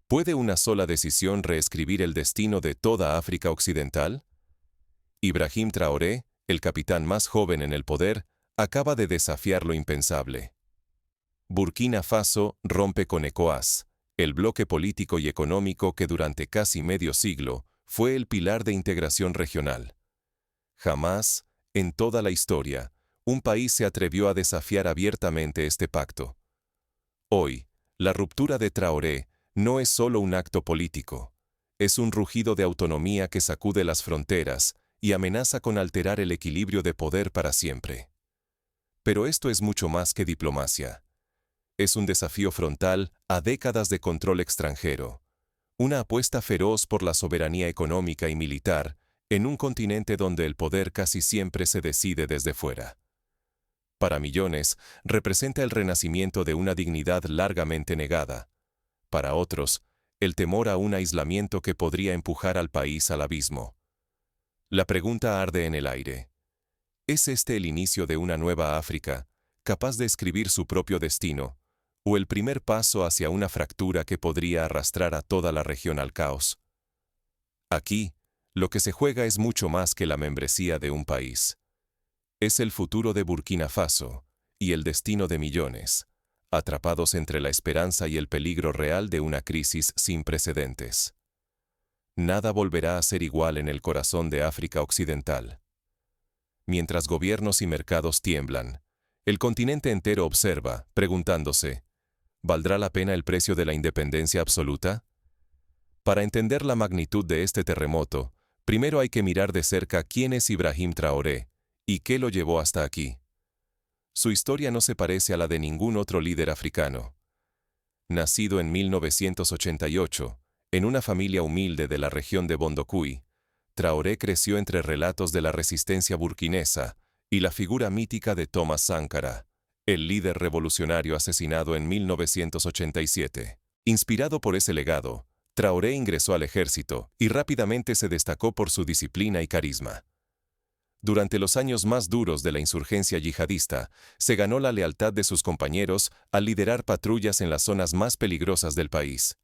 ¿Puede una sola decisión reescribir el destino de toda África Occidental? Ibrahim Traoré, el capitán más joven en el poder, acaba de desafiar lo impensable. Burkina Faso rompe con ECOWAS, el bloque político y económico que durante casi medio siglo fue el pilar de integración regional. Jamás, en toda la historia, un país se atrevió a desafiar abiertamente este pacto. Hoy, la ruptura de Traoré no es solo un acto político, es un rugido de autonomía que sacude las fronteras y amenaza con alterar el equilibrio de poder para siempre. Pero esto es mucho más que diplomacia. Es un desafío frontal a décadas de control extranjero, una apuesta feroz por la soberanía económica y militar en un continente donde el poder casi siempre se decide desde fuera. Para millones, representa el renacimiento de una dignidad largamente negada. Para otros, el temor a un aislamiento que podría empujar al país al abismo. La pregunta arde en el aire. ¿Es este el inicio de una nueva África, capaz de escribir su propio destino, o el primer paso hacia una fractura que podría arrastrar a toda la región al caos? Aquí, lo que se juega es mucho más que la membresía de un país. Es el futuro de Burkina Faso y el destino de millones, atrapados entre la esperanza y el peligro real de una crisis sin precedentes. Nada volverá a ser igual en el corazón de África Occidental. Mientras gobiernos y mercados tiemblan, el continente entero observa, preguntándose, ¿valdrá la pena el precio de la independencia absoluta? Para entender la magnitud de este terremoto, primero hay que mirar de cerca quién es Ibrahim Traoré y qué lo llevó hasta aquí. Su historia no se parece a la de ningún otro líder africano. Nacido en 1988, en una familia humilde de la región de Bondoukou, Traoré creció entre relatos de la resistencia burkinesa y la figura mítica de Thomas Sankara, el líder revolucionario asesinado en 1987. Inspirado por ese legado, Traoré ingresó al ejército y rápidamente se destacó por su disciplina y carisma. Durante los años más duros de la insurgencia yihadista, se ganó la lealtad de sus compañeros al liderar patrullas en las zonas más peligrosas del país.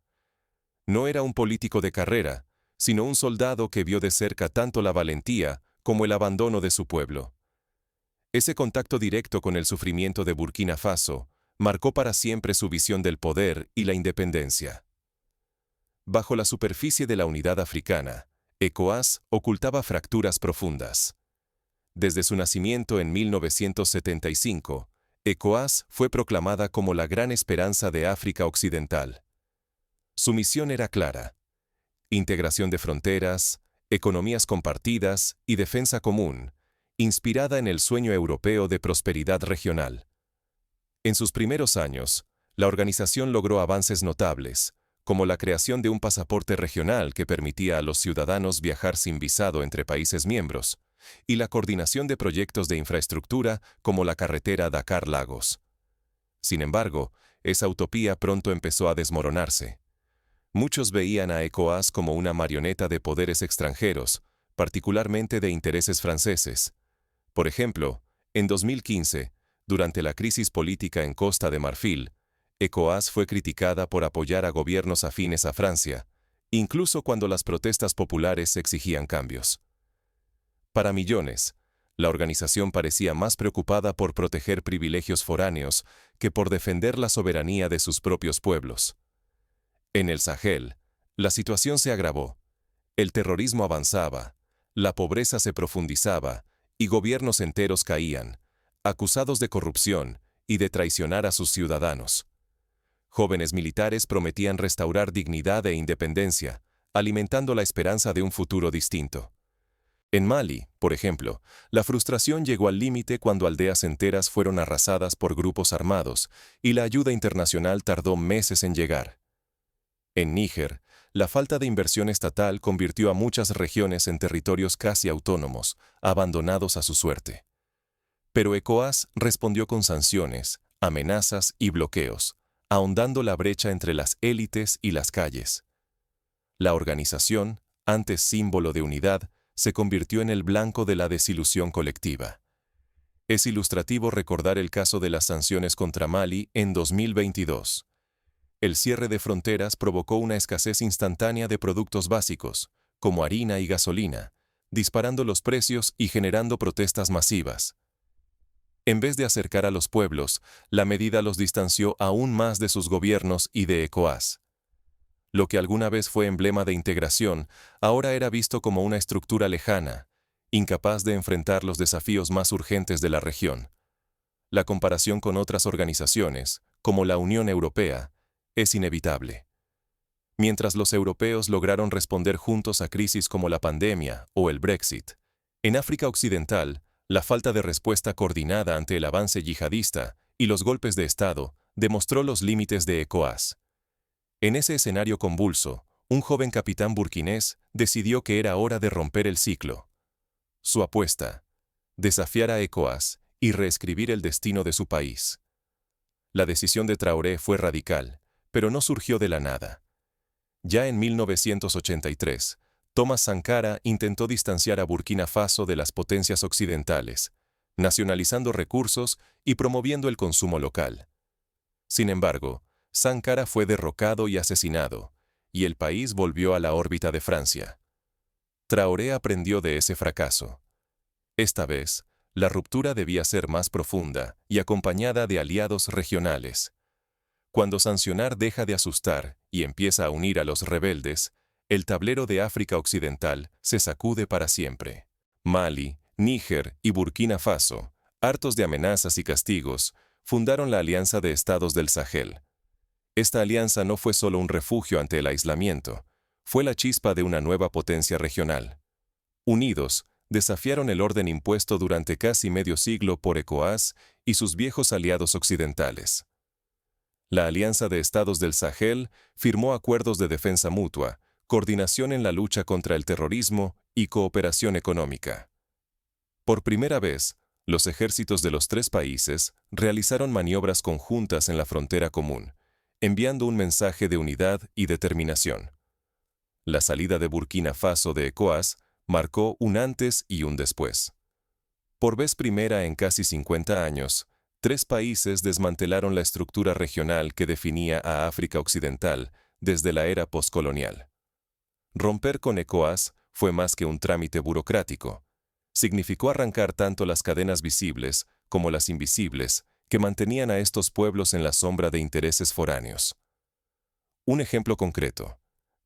No era un político de carrera, sino un soldado que vio de cerca tanto la valentía como el abandono de su pueblo. Ese contacto directo con el sufrimiento de Burkina Faso marcó para siempre su visión del poder y la independencia. Bajo la superficie de la unidad africana, ECOWAS ocultaba fracturas profundas. Desde su nacimiento en 1975, ECOWAS fue proclamada como la gran esperanza de África Occidental. Su misión era clara: integración de fronteras, economías compartidas y defensa común, inspirada en el sueño europeo de prosperidad regional. En sus primeros años, la organización logró avances notables, como la creación de un pasaporte regional que permitía a los ciudadanos viajar sin visado entre países miembros, y la coordinación de proyectos de infraestructura como la carretera Dakar-Lagos. Sin embargo, esa utopía pronto empezó a desmoronarse. Muchos veían a ECOWAS como una marioneta de poderes extranjeros, particularmente de intereses franceses. Por ejemplo, en 2015, durante la crisis política en Costa de Marfil, ECOWAS fue criticada por apoyar a gobiernos afines a Francia, incluso cuando las protestas populares exigían cambios. Para millones, la organización parecía más preocupada por proteger privilegios foráneos que por defender la soberanía de sus propios pueblos. En el Sahel, la situación se agravó. El terrorismo avanzaba, la pobreza se profundizaba y gobiernos enteros caían, acusados de corrupción y de traicionar a sus ciudadanos. Jóvenes militares prometían restaurar dignidad e independencia, alimentando la esperanza de un futuro distinto. En Mali, por ejemplo, la frustración llegó al límite cuando aldeas enteras fueron arrasadas por grupos armados y la ayuda internacional tardó meses en llegar. En Níger, la falta de inversión estatal convirtió a muchas regiones en territorios casi autónomos, abandonados a su suerte. Pero ECOWAS respondió con sanciones, amenazas y bloqueos, ahondando la brecha entre las élites y las calles. La organización, antes símbolo de unidad, se convirtió en el blanco de la desilusión colectiva. Es ilustrativo recordar el caso de las sanciones contra Mali en 2022. El cierre de fronteras provocó una escasez instantánea de productos básicos, como harina y gasolina, disparando los precios y generando protestas masivas. En vez de acercar a los pueblos, la medida los distanció aún más de sus gobiernos y de ECOWAS. Lo que alguna vez fue emblema de integración, ahora era visto como una estructura lejana, incapaz de enfrentar los desafíos más urgentes de la región. La comparación con otras organizaciones, como la Unión Europea, es inevitable. Mientras los europeos lograron responder juntos a crisis como la pandemia o el Brexit, en África Occidental, la falta de respuesta coordinada ante el avance yihadista y los golpes de Estado demostró los límites de ECOWAS. En ese escenario convulso, un joven capitán burkinés decidió que era hora de romper el ciclo. Su apuesta: desafiar a ECOWAS y reescribir el destino de su país. La decisión de Traoré fue radical, pero no surgió de la nada. Ya en 1983, Thomas Sankara intentó distanciar a Burkina Faso de las potencias occidentales, nacionalizando recursos y promoviendo el consumo local. Sin embargo, Sankara fue derrocado y asesinado, y el país volvió a la órbita de Francia. Traoré aprendió de ese fracaso. Esta vez, la ruptura debía ser más profunda y acompañada de aliados regionales. Cuando sancionar deja de asustar y empieza a unir a los rebeldes, el tablero de África Occidental se sacude para siempre. Mali, Níger y Burkina Faso, hartos de amenazas y castigos, fundaron la Alianza de Estados del Sahel. Esta alianza no fue solo un refugio ante el aislamiento, fue la chispa de una nueva potencia regional. Unidos, desafiaron el orden impuesto durante casi medio siglo por ECOWAS y sus viejos aliados occidentales. La Alianza de Estados del Sahel firmó acuerdos de defensa mutua, coordinación en la lucha contra el terrorismo y cooperación económica. Por primera vez, los ejércitos de los tres países realizaron maniobras conjuntas en la frontera común, enviando un mensaje de unidad y determinación. La salida de Burkina Faso de ECOWAS marcó un antes y un después. Por vez primera en casi 50 años, tres países desmantelaron la estructura regional que definía a África Occidental desde la era postcolonial. Romper con ECOWAS fue más que un trámite burocrático. Significó arrancar tanto las cadenas visibles como las invisibles que mantenían a estos pueblos en la sombra de intereses foráneos. Un ejemplo concreto.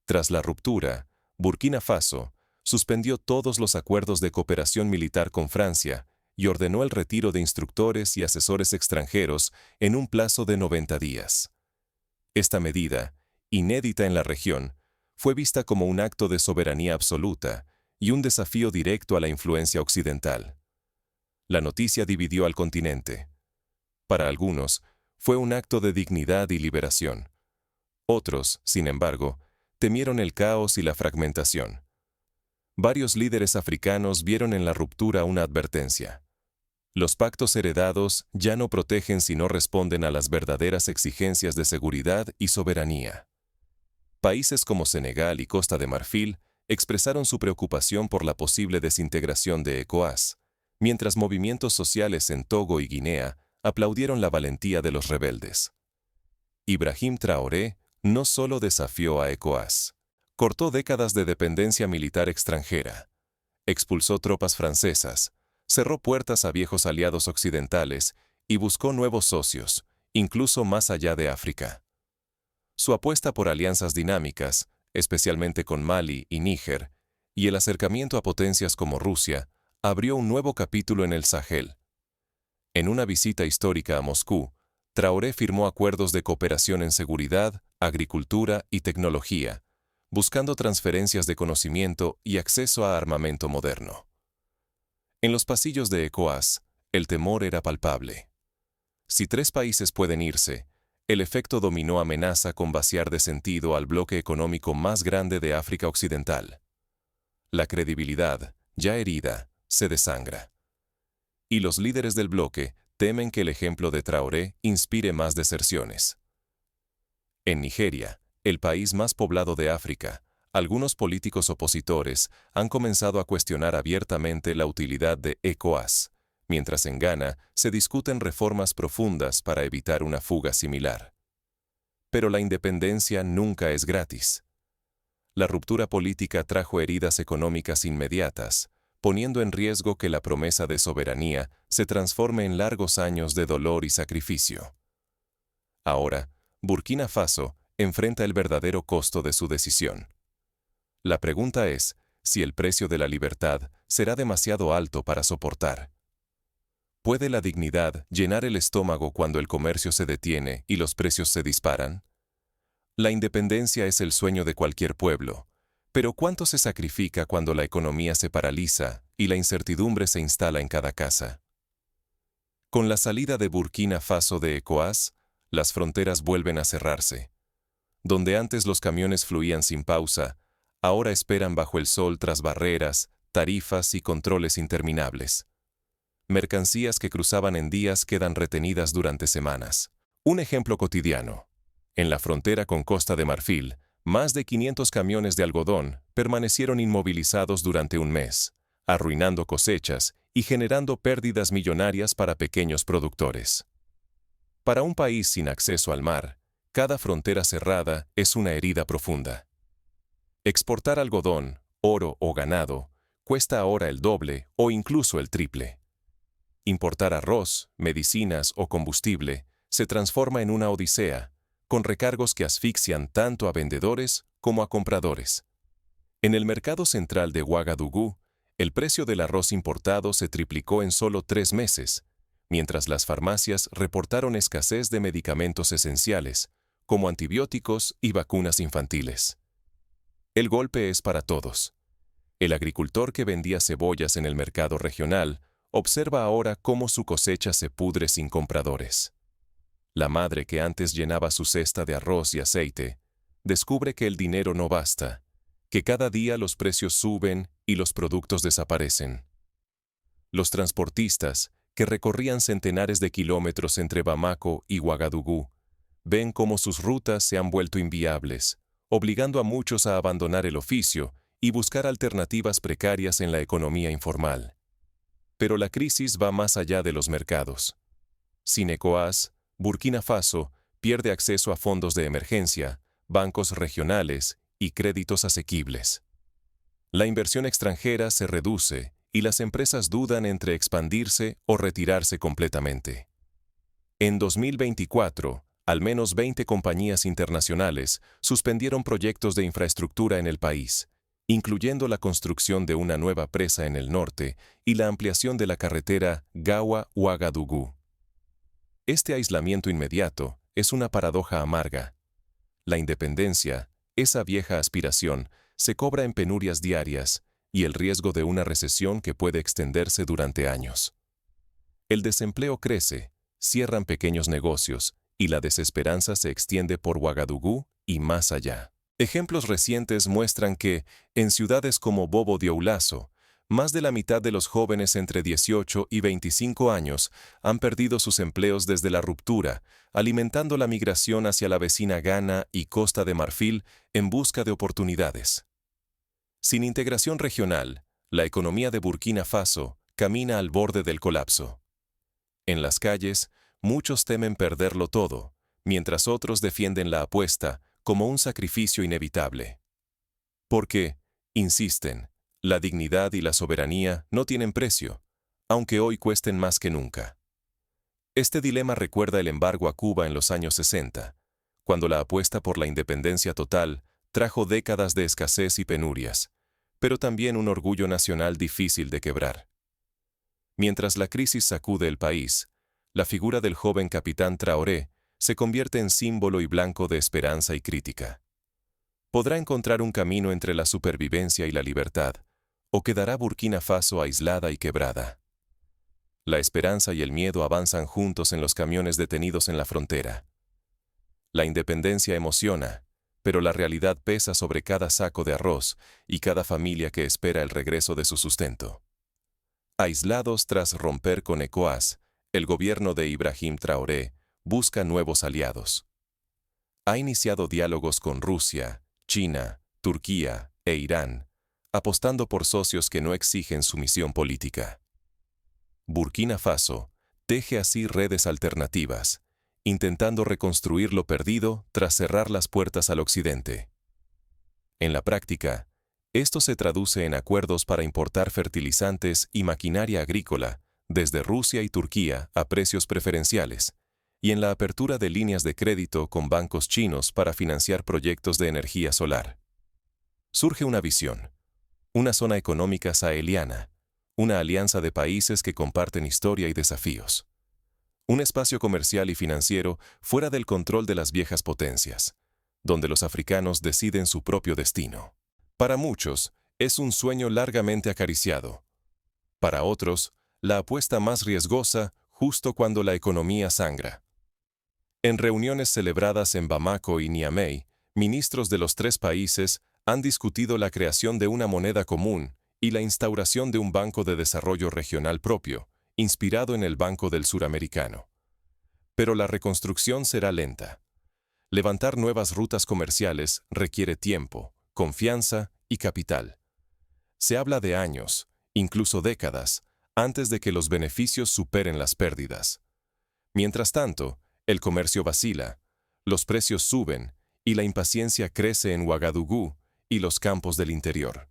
Tras la ruptura, Burkina Faso suspendió todos los acuerdos de cooperación militar con Francia y ordenó el retiro de instructores y asesores extranjeros en un plazo de 90 días. Esta medida, inédita en la región, fue vista como un acto de soberanía absoluta y un desafío directo a la influencia occidental. La noticia dividió al continente. Para algunos, fue un acto de dignidad y liberación. Otros, sin embargo, temieron el caos y la fragmentación. Varios líderes africanos vieron en la ruptura una advertencia. Los pactos heredados ya no protegen si no responden a las verdaderas exigencias de seguridad y soberanía. Países como Senegal y Costa de Marfil expresaron su preocupación por la posible desintegración de ECOWAS, mientras movimientos sociales en Togo y Guinea aplaudieron la valentía de los rebeldes. Ibrahim Traoré no solo desafió a ECOWAS, cortó décadas de dependencia militar extranjera, expulsó tropas francesas, cerró puertas a viejos aliados occidentales y buscó nuevos socios, incluso más allá de África. Su apuesta por alianzas dinámicas, especialmente con Mali y Níger, y el acercamiento a potencias como Rusia, abrió un nuevo capítulo en el Sahel. En una visita histórica a Moscú, Traoré firmó acuerdos de cooperación en seguridad, agricultura y tecnología, buscando transferencias de conocimiento y acceso a armamento moderno. En los pasillos de ECOWAS, el temor era palpable. Si tres países pueden irse, el efecto dominó amenaza con vaciar de sentido al bloque económico más grande de África Occidental. La credibilidad, ya herida, se desangra. Y los líderes del bloque temen que el ejemplo de Traoré inspire más deserciones. En Nigeria, el país más poblado de África, algunos políticos opositores han comenzado a cuestionar abiertamente la utilidad de ECOWAS, mientras en Ghana se discuten reformas profundas para evitar una fuga similar. Pero la independencia nunca es gratis. La ruptura política trajo heridas económicas inmediatas, poniendo en riesgo que la promesa de soberanía se transforme en largos años de dolor y sacrificio. Ahora, Burkina Faso enfrenta el verdadero costo de su decisión. La pregunta es si el precio de la libertad será demasiado alto para soportar. ¿Puede la dignidad llenar el estómago cuando el comercio se detiene y los precios se disparan? La independencia es el sueño de cualquier pueblo, pero ¿cuánto se sacrifica cuando la economía se paraliza y la incertidumbre se instala en cada casa? Con la salida de Burkina Faso de ECOWAS, las fronteras vuelven a cerrarse. Donde antes los camiones fluían sin pausa, ahora esperan bajo el sol tras barreras, tarifas y controles interminables. Mercancías que cruzaban en días quedan retenidas durante semanas. Un ejemplo cotidiano. En la frontera con Costa de Marfil, más de 500 camiones de algodón permanecieron inmovilizados durante un mes, arruinando cosechas y generando pérdidas millonarias para pequeños productores. Para un país sin acceso al mar, cada frontera cerrada es una herida profunda. Exportar algodón, oro o ganado cuesta ahora el doble o incluso el triple. Importar arroz, medicinas o combustible se transforma en una odisea, con recargos que asfixian tanto a vendedores como a compradores. En el mercado central de Ouagadougou, el precio del arroz importado se triplicó en solo 3 meses, mientras las farmacias reportaron escasez de medicamentos esenciales, como antibióticos y vacunas infantiles. El golpe es para todos. El agricultor que vendía cebollas en el mercado regional observa ahora cómo su cosecha se pudre sin compradores. La madre que antes llenaba su cesta de arroz y aceite, descubre que el dinero no basta, que cada día los precios suben y los productos desaparecen. Los transportistas, que recorrían centenares de kilómetros entre Bamako y Ouagadougou, ven cómo sus rutas se han vuelto inviables, obligando a muchos a abandonar el oficio y buscar alternativas precarias en la economía informal. Pero la crisis va más allá de los mercados. Sin ECOWAS, Burkina Faso pierde acceso a fondos de emergencia, bancos regionales y créditos asequibles. La inversión extranjera se reduce y las empresas dudan entre expandirse o retirarse completamente. En 2024, al menos 20 compañías internacionales suspendieron proyectos de infraestructura en el país, incluyendo la construcción de una nueva presa en el norte y la ampliación de la carretera Gawa-Ouagadougou. Este aislamiento inmediato es una paradoja amarga. La independencia, esa vieja aspiración, se cobra en penurias diarias y el riesgo de una recesión que puede extenderse durante años. El desempleo crece, cierran pequeños negocios y la desesperanza se extiende por Ouagadougou y más allá. Ejemplos recientes muestran que, en ciudades como Bobo Dioulasso, más de la mitad de los jóvenes entre 18 y 25 años han perdido sus empleos desde la ruptura, alimentando la migración hacia la vecina Ghana y Costa de Marfil en busca de oportunidades. Sin integración regional, la economía de Burkina Faso camina al borde del colapso. En las calles, muchos temen perderlo todo, mientras otros defienden la apuesta como un sacrificio inevitable. Porque, insisten, la dignidad y la soberanía no tienen precio, aunque hoy cuesten más que nunca. Este dilema recuerda el embargo a Cuba en los años 60, cuando la apuesta por la independencia total trajo décadas de escasez y penurias, pero también un orgullo nacional difícil de quebrar. Mientras la crisis sacude el país, la figura del joven capitán Traoré se convierte en símbolo y blanco de esperanza y crítica. ¿Podrá encontrar un camino entre la supervivencia y la libertad, o quedará Burkina Faso aislada y quebrada? La esperanza y el miedo avanzan juntos en los camiones detenidos en la frontera. La independencia emociona, pero la realidad pesa sobre cada saco de arroz y cada familia que espera el regreso de su sustento. Aislados tras romper con ECOWAS, el gobierno de Ibrahim Traoré busca nuevos aliados. Ha iniciado diálogos con Rusia, China, Turquía e Irán, apostando por socios que no exigen sumisión política. Burkina Faso teje así redes alternativas, intentando reconstruir lo perdido tras cerrar las puertas al occidente. En la práctica, esto se traduce en acuerdos para importar fertilizantes y maquinaria agrícola desde Rusia y Turquía a precios preferenciales, y en la apertura de líneas de crédito con bancos chinos para financiar proyectos de energía solar. Surge una visión, una zona económica saheliana, una alianza de países que comparten historia y desafíos. Un espacio comercial y financiero fuera del control de las viejas potencias, donde los africanos deciden su propio destino. Para muchos, es un sueño largamente acariciado. Para otros, la apuesta más riesgosa justo cuando la economía sangra. En reuniones celebradas en Bamako y Niamey, ministros de los tres países han discutido la creación de una moneda común y la instauración de un banco de desarrollo regional propio, inspirado en el Banco del Suramericano. Pero la reconstrucción será lenta. Levantar nuevas rutas comerciales requiere tiempo, confianza y capital. Se habla de años, incluso décadas, antes de que los beneficios superen las pérdidas. Mientras tanto, el comercio vacila, los precios suben y la impaciencia crece en Ouagadougou y los campos del interior.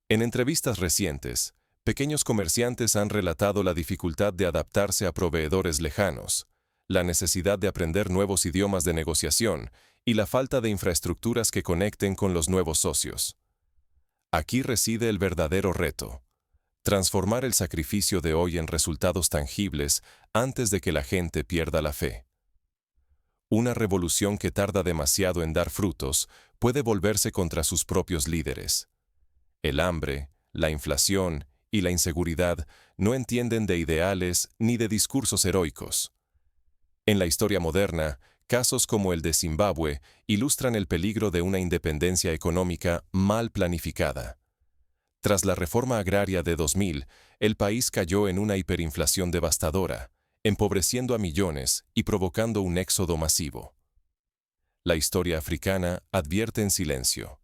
En entrevistas recientes, pequeños comerciantes han relatado la dificultad de adaptarse a proveedores lejanos, la necesidad de aprender nuevos idiomas de negociación y la falta de infraestructuras que conecten con los nuevos socios. Aquí reside el verdadero reto: transformar el sacrificio de hoy en resultados tangibles antes de que la gente pierda la fe. Una revolución que tarda demasiado en dar frutos puede volverse contra sus propios líderes. El hambre, la inflación y la inseguridad no entienden de ideales ni de discursos heroicos. En la historia moderna, casos como el de Zimbabue ilustran el peligro de una independencia económica mal planificada. Tras la reforma agraria de 2000, el país cayó en una hiperinflación devastadora, empobreciendo a millones y provocando un éxodo masivo. La historia africana advierte en silencio.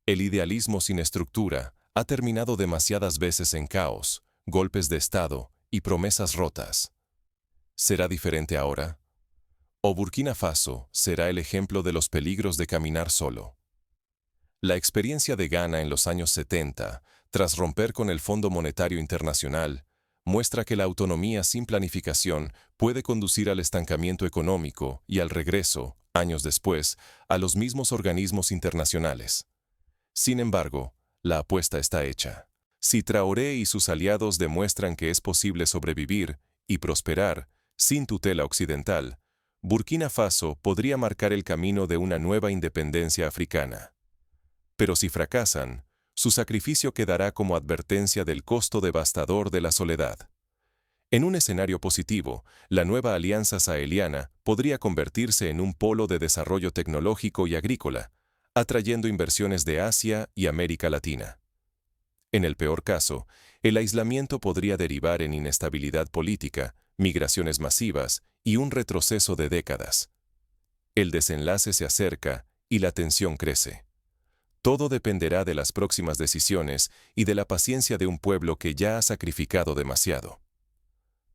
El idealismo sin estructura ha terminado demasiadas veces en caos, golpes de Estado y promesas rotas. ¿Será diferente ahora? ¿O Burkina Faso será el ejemplo de los peligros de caminar solo? La experiencia de Ghana en los años 70, tras romper con el Fondo Monetario Internacional, muestra que la autonomía sin planificación puede conducir al estancamiento económico y al regreso, años después, a los mismos organismos internacionales. Sin embargo, la apuesta está hecha. Si Traoré y sus aliados demuestran que es posible sobrevivir y prosperar sin tutela occidental, Burkina Faso podría marcar el camino de una nueva independencia africana. Pero si fracasan, su sacrificio quedará como advertencia del costo devastador de la soledad. En un escenario positivo, la nueva alianza saheliana podría convertirse en un polo de desarrollo tecnológico y agrícola, atrayendo inversiones de Asia y América Latina. En el peor caso, el aislamiento podría derivar en inestabilidad política, migraciones masivas y un retroceso de décadas. El desenlace se acerca y la tensión crece. Todo dependerá de las próximas decisiones y de la paciencia de un pueblo que ya ha sacrificado demasiado.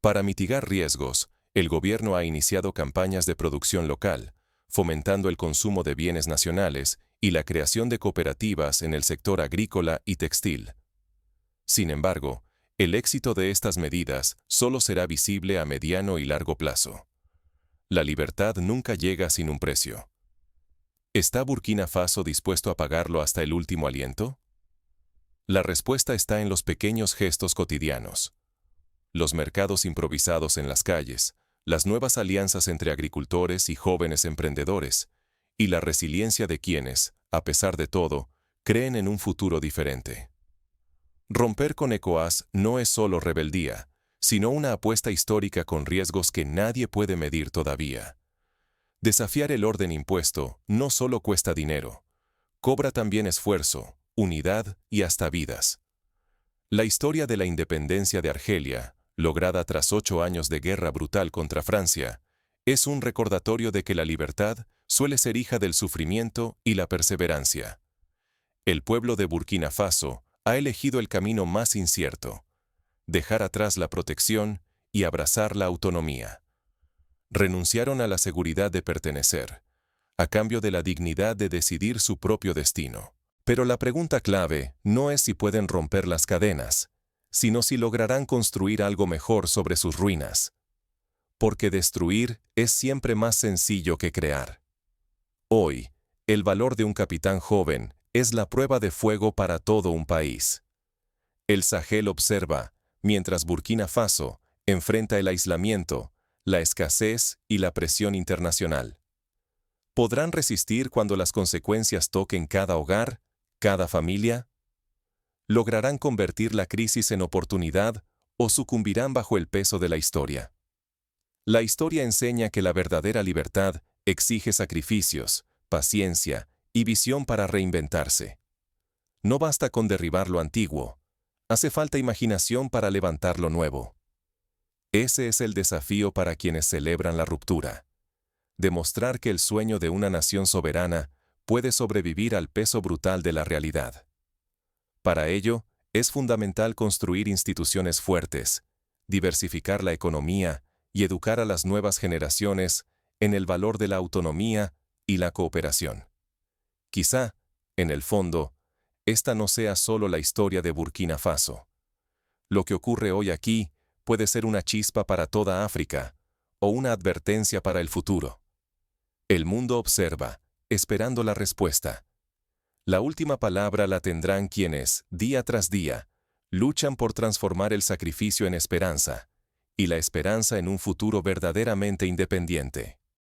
Para mitigar riesgos, el gobierno ha iniciado campañas de producción local, fomentando el consumo de bienes nacionales y la creación de cooperativas en el sector agrícola y textil. Sin embargo, el éxito de estas medidas solo será visible a mediano y largo plazo. La libertad nunca llega sin un precio. ¿Está Burkina Faso dispuesto a pagarlo hasta el último aliento? La respuesta está en los pequeños gestos cotidianos. Los mercados improvisados en las calles, las nuevas alianzas entre agricultores y jóvenes emprendedores, y la resiliencia de quienes, a pesar de todo, creen en un futuro diferente. Romper con ECOWAS no es solo rebeldía, sino una apuesta histórica con riesgos que nadie puede medir todavía. Desafiar el orden impuesto no solo cuesta dinero, cobra también esfuerzo, unidad y hasta vidas. La historia de la independencia de Argelia, lograda tras 8 años de guerra brutal contra Francia, es un recordatorio de que la libertad suele ser hija del sufrimiento y la perseverancia. El pueblo de Burkina Faso ha elegido el camino más incierto: dejar atrás la protección y abrazar la autonomía. Renunciaron a la seguridad de pertenecer, a cambio de la dignidad de decidir su propio destino. Pero la pregunta clave no es si pueden romper las cadenas, sino si lograrán construir algo mejor sobre sus ruinas. Porque destruir es siempre más sencillo que crear. Hoy, el valor de un capitán joven es la prueba de fuego para todo un país. El Sahel observa, mientras Burkina Faso enfrenta el aislamiento, la escasez y la presión internacional. ¿Podrán resistir cuando las consecuencias toquen cada hogar, cada familia? ¿Lograrán convertir la crisis en oportunidad o sucumbirán bajo el peso de la historia? La historia enseña que la verdadera libertad exige sacrificios, paciencia y visión para reinventarse. No basta con derribar lo antiguo, hace falta imaginación para levantar lo nuevo. Ese es el desafío para quienes celebran la ruptura. Demostrar que el sueño de una nación soberana puede sobrevivir al peso brutal de la realidad. Para ello, es fundamental construir instituciones fuertes, diversificar la economía y educar a las nuevas generaciones en el valor de la autonomía y la cooperación. Quizá, en el fondo, esta no sea solo la historia de Burkina Faso. Lo que ocurre hoy aquí puede ser una chispa para toda África o una advertencia para el futuro. El mundo observa, esperando la respuesta. La última palabra la tendrán quienes, día tras día, luchan por transformar el sacrificio en esperanza, y la esperanza en un futuro verdaderamente independiente.